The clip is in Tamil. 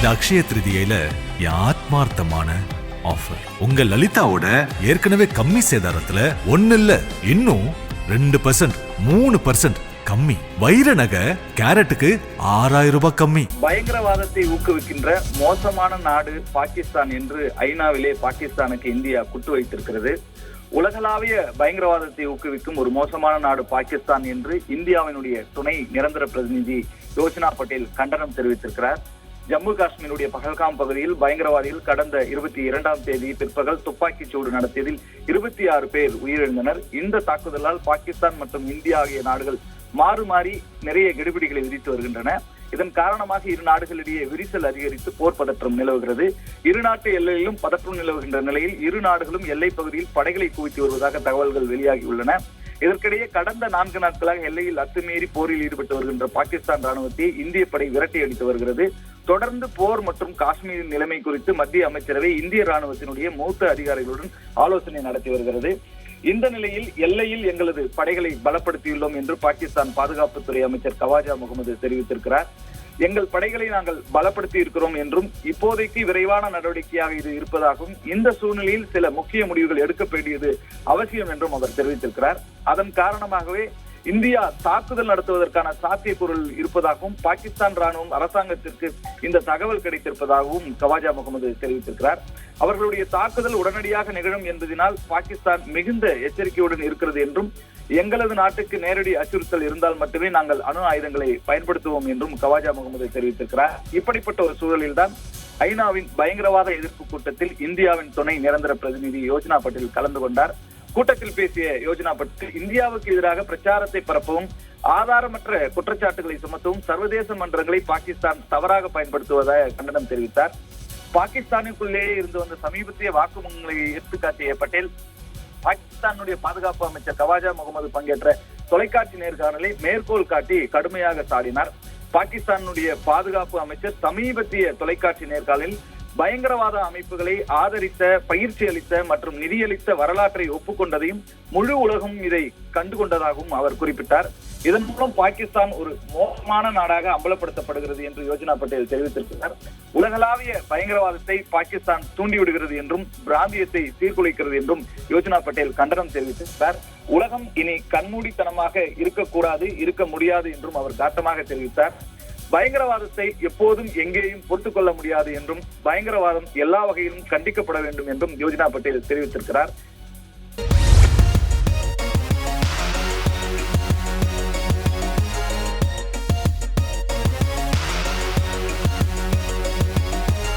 அக்ஷய திருதியில என் ஆத்மார்த்தமான ஆஃபர். உங்க லலிதாவோட ஏற்கனவே கம்மி சேதாரத்துல ஒன்னு இல்ல இன்னும் 2%, 3% கம்மி. வைர நகை கேரட்டுக்கு 6000 ரூபாய் கம்மி. பயங்கரவாதத்தை ஊக்குவிக்கின்ற மோசமான நாடு பாகிஸ்தான் என்று ஐநாவிலே பாகிஸ்தானுக்கு இந்தியா குட்டு வைத்திருக்கிறது. உலகளாவிய பயங்கரவாதத்தை ஊக்குவிக்கும் ஒரு மோசமான நாடு பாகிஸ்தான் என்று இந்தியாவினுடைய துணை நிரந்தர பிரதிநிதி யோஜனா பட்டேல் கண்டனம் தெரிவித்திருக்கிறார். ஜம்மு காஷ்மீருடைய பஹல்காம் பகுதியில் பயங்கரவாதிகள் கடந்த 22ஆம் தேதி பிற்பகல் துப்பாக்கிச் சூடு நடத்தியதில் 26 பேர் உயிரிழந்தனர். இந்த தாக்குதலால் பாகிஸ்தான் மற்றும் இந்தியா ஆகிய நாடுகள் மாறி மாறி நிறைய கெடுபிடிகளை விதித்து வருகின்றன. இதன் காரணமாக இரு நாடுகளிடையே விரிசல் அதிகரித்து போர் பதற்றம் நிலவுகிறது. இரு நாட்டு எல்லையிலும் பதற்றம் நிலவுகின்ற நிலையில் இரு நாடுகளும் எல்லைப் பகுதியில் படைகளை குவித்து வருவதாக தகவல்கள் வெளியாகியுள்ளன. இதற்கிடையே கடந்த 4 நாட்களாக எல்லையில் அத்துமீறி போரில் ஈடுபட்டு வருகின்ற பாகிஸ்தான் ராணுவத்தை இந்திய படை விரட்டி அடித்து வருகிறது. தொடர்ந்து போர் மற்றும் காஷ்மீரின் நிலைமை குறித்து மத்திய அமைச்சரவை இந்திய ராணுவத்தினுடைய மூத்த அதிகாரிகளுடன் ஆலோசனை நடத்தி வருகிறது. இந்த நிலையில் எல்லையில் எங்களது படைகளை பலப்படுத்தியுள்ளோம் என்று பாகிஸ்தான் பாதுகாப்புத்துறை அமைச்சர் கவாஜா முகமது தெரிவித்திருக்கிறார். எங்கள் படைகளை நாங்கள் பலப்படுத்தி இருக்கிறோம் என்றும் இப்போதைக்கு விரைவான நடவடிக்கையாக இது இருப்பதாகவும் இந்த சூழ்நிலையில் சில முக்கிய முடிவுகள் எடுக்க வேண்டியது அவசியம் என்றும் அவர் தெரிவித்திருக்கிறார். அதன் காரணமாகவே இந்தியா தாக்குதல் நடத்துவதற்கான சாத்தியக்கூறல் இருப்பதாகவும் பாகிஸ்தான் ராணுவம் அரசாங்கத்திற்கு இந்த தகவல் கிடைத்திருப்பதாகவும் கவாஜா முகமது தெரிவித்திருக்கிறார். அவர்களுடைய தாக்குதல் உடனடியாக நிகழும் என்பதனால் பாகிஸ்தான் மிகுந்த எச்சரிக்கையுடன் இருக்கிறது என்றும் எங்களது நாட்டுக்கு நேரடி அச்சுறுத்தல் இருந்தால் மட்டுமே நாங்கள் அணு ஆயுதங்களை பயன்படுத்துவோம் என்றும் கவாஜா முகமது தெரிவித்திருக்கிறார். இப்படிப்பட்ட ஒரு சூழலில்தான் ஐநாவின் பயங்கரவாத எதிர்ப்பு கூட்டத்தில் இந்தியாவின் துணை நிரந்தர பிரதிநிதி யோஜனா பட்டேல் கலந்து கொண்டார். கூட்டத்தில் பேசிய யோஜனா பட்டேல் இந்தியாவுக்கு எதிராக பிரச்சாரத்தை பரப்பவும் ஆதாரமற்ற குற்றச்சாட்டுகளை சுமத்தவும் சர்வதேச மன்றங்களை பாகிஸ்தான் தவறாக பயன்படுத்துவதாக கண்டனம் தெரிவித்தார். பாகிஸ்தானுக்குள்ளேயே இருந்து வந்த சமீபத்திய வாக்குமூலங்களை எடுத்துக்காட்டிய பட்டேல் பாகிஸ்தானுடைய பாதுகாப்பு அமைச்சர் கவாஜா முகமது பங்கேற்ற தொலைக்காட்சி நேர்காணலை மேற்கோள் காட்டி கடுமையாக சாடினார். பாகிஸ்தானுடைய பாதுகாப்பு அமைச்சர் சமீபத்திய தொலைக்காட்சி நேர்காணலில் பயங்கரவாத அமைப்புகளை ஆதரித்த, பயிற்சி அளித்த மற்றும் நிதியளித்த வரலாற்றை ஒப்புக்கொண்டதையும் முழு உலகம் இதை கண்டுகொண்டதாகவும் அவர் குறிப்பிட்டார். இதன் மூலம் பாகிஸ்தான் ஒரு மோசமான நாடாக அம்பலப்படுத்தப்படுகிறது என்று யோஜனா பட்டேல் தெரிவித்திருக்கிறார். உலகளாவிய பயங்கரவாதத்தை பாகிஸ்தான் தூண்டிவிடுகிறது என்றும் பிராந்தியத்தை சீர்குலைக்கிறது என்றும் யோஜனா பட்டேல் கண்டனம் தெரிவித்திருக்கிறார். உலகம் இனி கண்மூடித்தனமாக இருக்கக்கூடாது, இருக்க முடியாது என்றும் அவர் காட்டமாக தெரிவித்தார். பயங்கரவாதத்தை எப்போதும் எங்கேயும் பொறுத்துக் கொள்ள முடியாது என்றும் பயங்கரவாதம் எல்லா வகையிலும் கண்டிக்கப்பட வேண்டும் என்றும் யோஜனா பட்டேல் தெரிவித்திருக்கிறார்.